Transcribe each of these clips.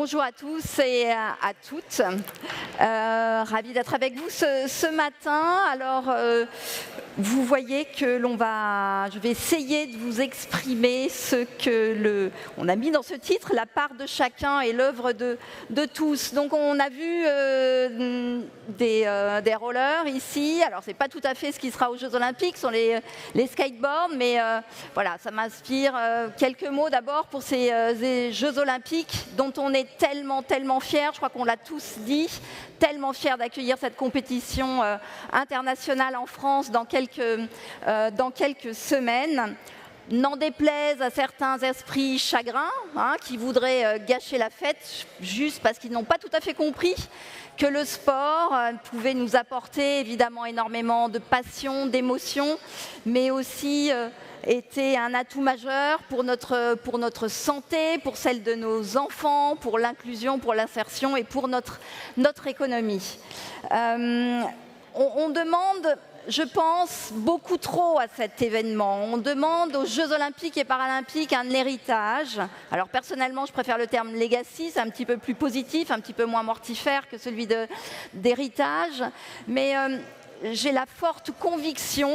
Bonjour à tous et à toutes. Ravie d'être avec vous ce matin. Alors, vous voyez que je vais essayer de vous exprimer ce que on a mis dans ce titre, la part de chacun et l'œuvre de tous. Donc, on a vu des rollers ici. Alors, c'est pas tout à fait ce qui sera aux Jeux Olympiques, ce sont les skateboards, mais voilà, ça m'inspire quelques mots d'abord pour ces Jeux Olympiques dont on est tellement fiers, je crois qu'on l'a tous dit, tellement fiers d'accueillir cette compétition internationale en France dans quelques semaines. N'en déplaise à certains esprits chagrins qui voudraient gâcher la fête juste parce qu'ils n'ont pas tout à fait compris que le sport pouvait nous apporter évidemment énormément de passion, d'émotion, mais aussi était un atout majeur pour notre santé, pour celle de nos enfants, pour l'inclusion, pour l'insertion et pour notre économie. On demande, je pense, beaucoup trop à cet événement. On demande aux Jeux Olympiques et Paralympiques un héritage. Alors personnellement, je préfère le terme legacy, c'est un petit peu plus positif, un petit peu moins mortifère que celui d'héritage. Mais j'ai la forte conviction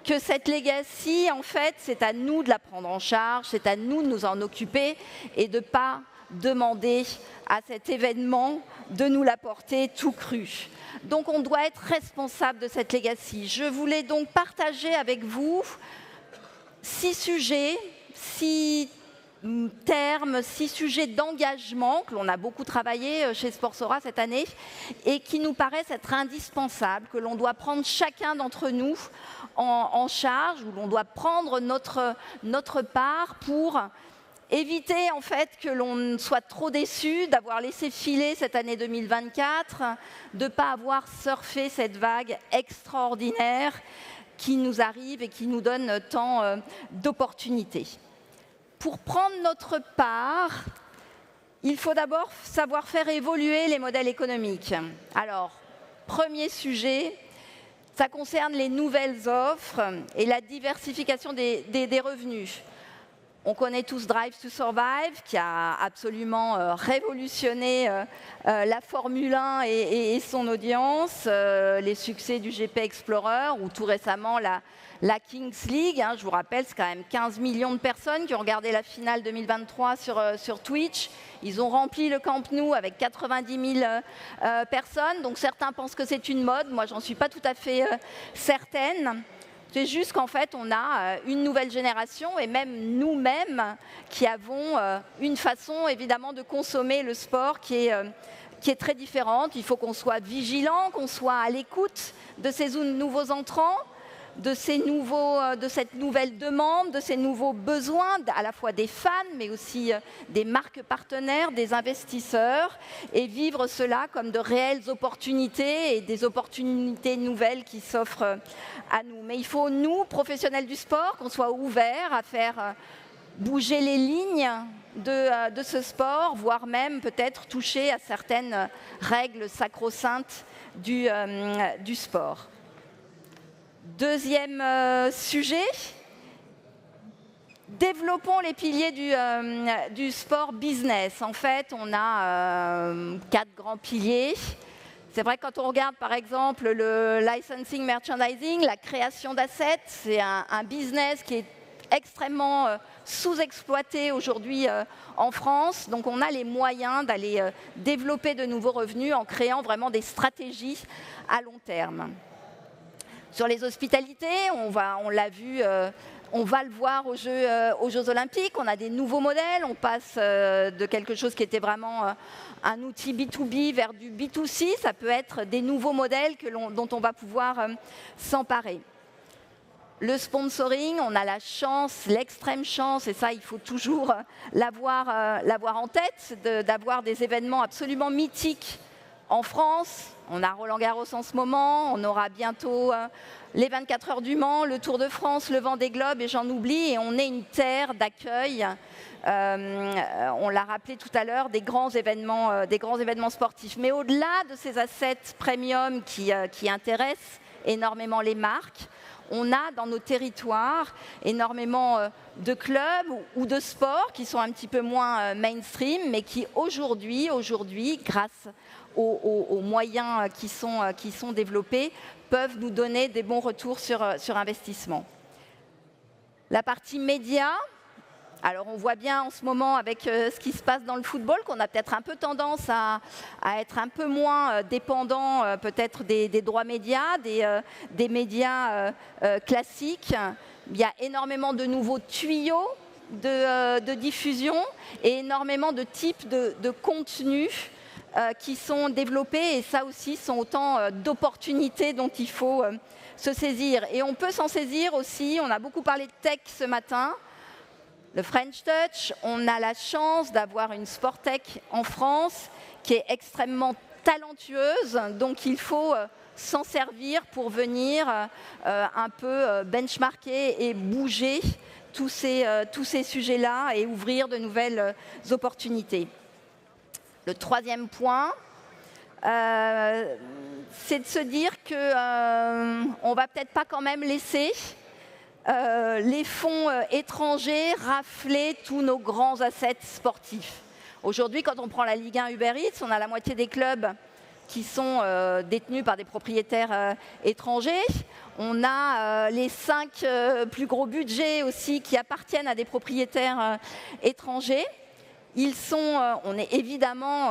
que cette legacy, en fait, c'est à nous de la prendre en charge, c'est à nous de nous en occuper et de ne pas demander à cet événement de nous l'apporter tout cru. Donc on doit être responsable de cette legacy. Je voulais donc partager avec vous 6 sujets, 6 termes, 6 sujets d'engagement que l'on a beaucoup travaillé chez Sportsora cette année et qui nous paraissent être indispensables, que l'on doit prendre chacun d'entre nous en charge, où l'on doit prendre notre part pour éviter en fait que l'on soit trop déçu d'avoir laissé filer cette année 2024, de ne pas avoir surfé cette vague extraordinaire qui nous arrive et qui nous donne tant d'opportunités. Pour prendre notre part, il faut d'abord savoir faire évoluer les modèles économiques. Alors, premier sujet, ça concerne les nouvelles offres et la diversification des revenus. On connaît tous Drive to Survive, qui a absolument révolutionné la Formule 1 et son audience, les succès du GP Explorer, ou tout récemment la Kings League. Je vous rappelle, c'est quand même 15 millions de personnes qui ont regardé la finale 2023 sur Twitch. Ils ont rempli le Camp Nou avec 90 000 personnes. Donc certains pensent que c'est une mode. Moi, j'en suis pas tout à fait certaine. C'est juste qu'en fait, on a une nouvelle génération et même nous-mêmes qui avons une façon évidemment de consommer le sport qui est très différente. Il faut qu'on soit vigilant, qu'on soit à l'écoute de ces nouveaux entrants, de cette nouvelle demande, de ces nouveaux besoins, à la fois des fans, mais aussi des marques partenaires, des investisseurs, et vivre cela comme de réelles opportunités et des opportunités nouvelles qui s'offrent à nous. Mais il faut, nous, professionnels du sport, qu'on soit ouverts à faire bouger les lignes de ce sport, voire même peut-être toucher à certaines règles sacro-saintes du sport. Deuxième sujet, développons les piliers du sport business. En fait, on a 4 grands piliers. C'est vrai que quand on regarde par exemple le licensing merchandising, la création d'assets, c'est un business qui est extrêmement sous-exploité aujourd'hui en France. Donc on a les moyens d'aller développer de nouveaux revenus en créant vraiment des stratégies à long terme. Sur les hospitalités, on l'a vu, on va le voir aux Jeux Olympiques. On a des nouveaux modèles. On passe de quelque chose qui était vraiment un outil B2B vers du B2C. Ça peut être des nouveaux modèles dont on va pouvoir s'emparer. Le sponsoring, on a la chance, l'extrême chance, et ça, il faut toujours l'avoir en tête, d'avoir des événements absolument mythiques en France. On a Roland-Garros en ce moment, on aura bientôt les 24 heures du Mans, le Tour de France, le Vendée Globe, et j'en oublie, et on est une terre d'accueil. On l'a rappelé tout à l'heure, des grands événements sportifs. Mais au-delà de ces assets premium qui intéressent énormément les marques, on a dans nos territoires énormément de clubs ou de sports qui sont un petit peu moins mainstream, mais qui aujourd'hui, grâce aux moyens qui sont développés, peuvent nous donner des bons retours sur investissement. La partie média, alors on voit bien en ce moment avec ce qui se passe dans le football qu'on a peut-être un peu tendance à être un peu moins dépendant peut-être des droits médias, des médias classiques. Il y a énormément de nouveaux tuyaux de diffusion et énormément de types de contenus qui sont développés, et ça aussi sont autant d'opportunités dont il faut se saisir. Et on peut s'en saisir aussi, on a beaucoup parlé de tech ce matin, le French Touch, on a la chance d'avoir une Sportech en France qui est extrêmement talentueuse, donc il faut s'en servir pour venir un peu benchmarker et bouger tous ces sujets-là et ouvrir de nouvelles opportunités. Le troisième point, c'est de se dire qu'on ne va peut-être pas quand même laisser les fonds étrangers rafler tous nos grands assets sportifs. Aujourd'hui, quand on prend la Ligue 1 Uber Eats, on a la moitié des clubs qui sont détenus par des propriétaires étrangers. On a les 5 plus gros budgets aussi qui appartiennent à des propriétaires étrangers. On est évidemment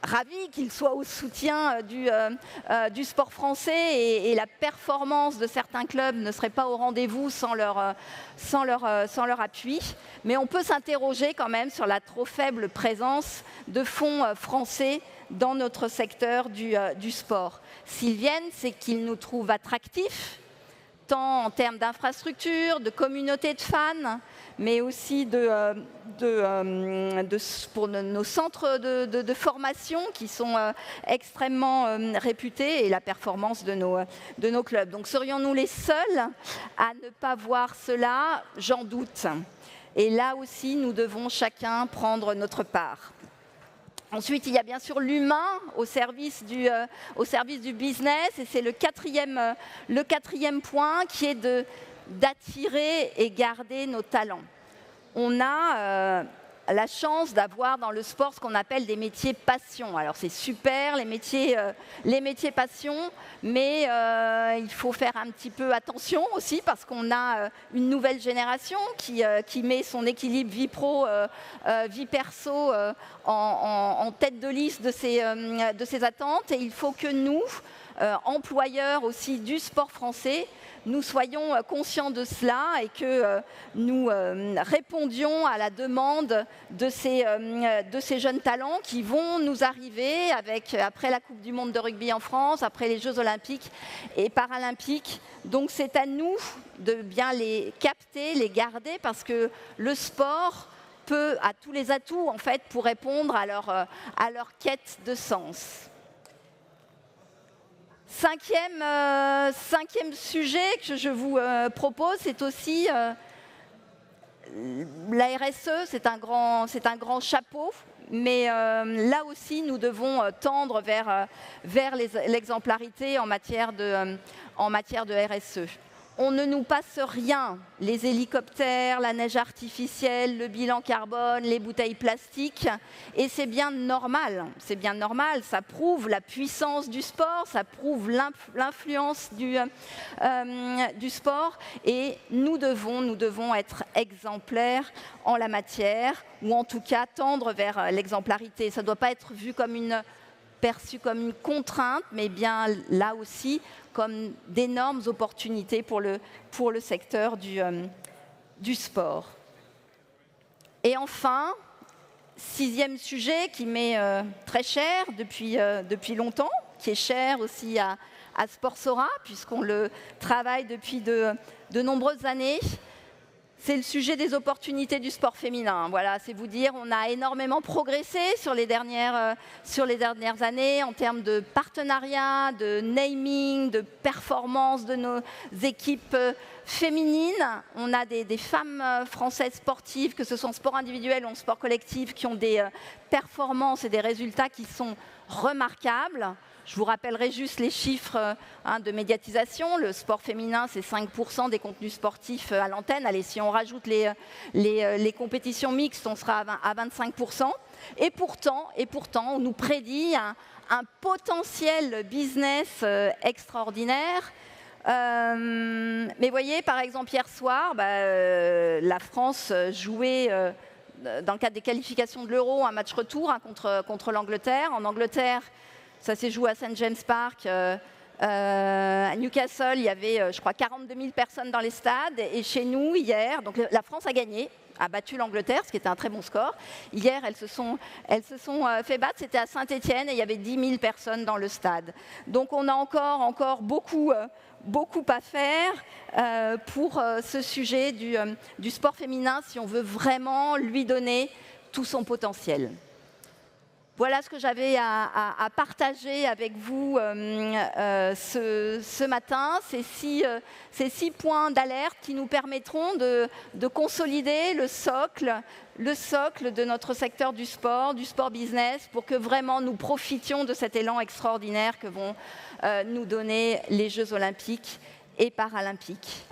ravis qu'ils soient au soutien du sport français et la performance de certains clubs ne serait pas au rendez-vous sans leur appui. Mais on peut s'interroger quand même sur la trop faible présence de fonds français dans notre secteur du sport. S'ils viennent, c'est qu'ils nous trouvent attractifs, tant en termes d'infrastructures, de communauté de fans, mais aussi pour nos centres de formation qui sont extrêmement réputés et la performance de nos clubs. Donc serions-nous les seuls à ne pas voir cela? J'en doute. Et là aussi, nous devons chacun prendre notre part. Ensuite, il y a bien sûr l'humain au service du business, et c'est le quatrième point qui est d'attirer et garder nos talents. On a la chance d'avoir dans le sport ce qu'on appelle des métiers passion. Alors c'est super les métiers passion, mais il faut faire un petit peu attention aussi parce qu'on a une nouvelle génération qui met son équilibre vie pro, vie perso en tête de liste de ses attentes, et il faut que nous, employeurs aussi du sport français, nous soyons conscients de cela et que nous répondions à la demande de ces jeunes talents qui vont nous arriver après la Coupe du Monde de rugby en France, après les Jeux olympiques et paralympiques. Donc c'est à nous de bien les capter, les garder, parce que le sport a tous les atouts en fait, pour répondre à leur quête de sens. Cinquième sujet que je vous propose, c'est aussi la RSE. C'est un grand chapeau, mais là aussi, nous devons tendre vers l'exemplarité en matière de RSE. On ne nous passe rien, les hélicoptères, la neige artificielle, le bilan carbone, les bouteilles plastiques, et c'est bien normal, ça prouve la puissance du sport, ça prouve l'influence du sport, et nous devons être exemplaires en la matière, ou en tout cas tendre vers l'exemplarité. Ça ne doit pas être perçu comme une contrainte, mais bien là aussi comme d'énormes opportunités pour le secteur du sport. Et enfin, sixième sujet qui m'est très cher depuis longtemps, qui est cher aussi à Sportsora, puisqu'on le travaille depuis de nombreuses années. C'est le sujet des opportunités du sport féminin. Voilà, c'est vous dire, on a énormément progressé sur les dernières années en termes de partenariat, de naming, de performance de nos équipes féminines. On a des femmes françaises sportives, que ce soit en sport individuel ou en sport collectif, qui ont des performances et des résultats qui sont remarquables. Je vous rappellerai juste les chiffres de médiatisation. Le sport féminin, c'est 5% des contenus sportifs à l'antenne. Allez, si on rajoute les compétitions mixtes, on sera à 25%. Et pourtant, on nous prédit un potentiel business extraordinaire. Mais voyez, par exemple, hier soir, la France jouait, dans le cadre des qualifications de l'Euro, un match retour contre l'Angleterre. En Angleterre, ça s'est joué à St. James Park. À Newcastle, il y avait, je crois, 42 000 personnes dans les stades. Et chez nous, hier, donc la France a gagné, a battu l'Angleterre, ce qui était un très bon score. Hier, elles se sont fait battre. C'était à Saint-Étienne et il y avait 10 000 personnes dans le stade. Donc on a encore beaucoup à faire pour ce sujet du sport féminin si on veut vraiment lui donner tout son potentiel. Voilà ce que j'avais à partager avec vous ce matin, ces 6 points d'alerte qui nous permettront de consolider le socle de notre secteur du sport business, pour que vraiment nous profitions de cet élan extraordinaire que vont nous donner les Jeux olympiques et paralympiques.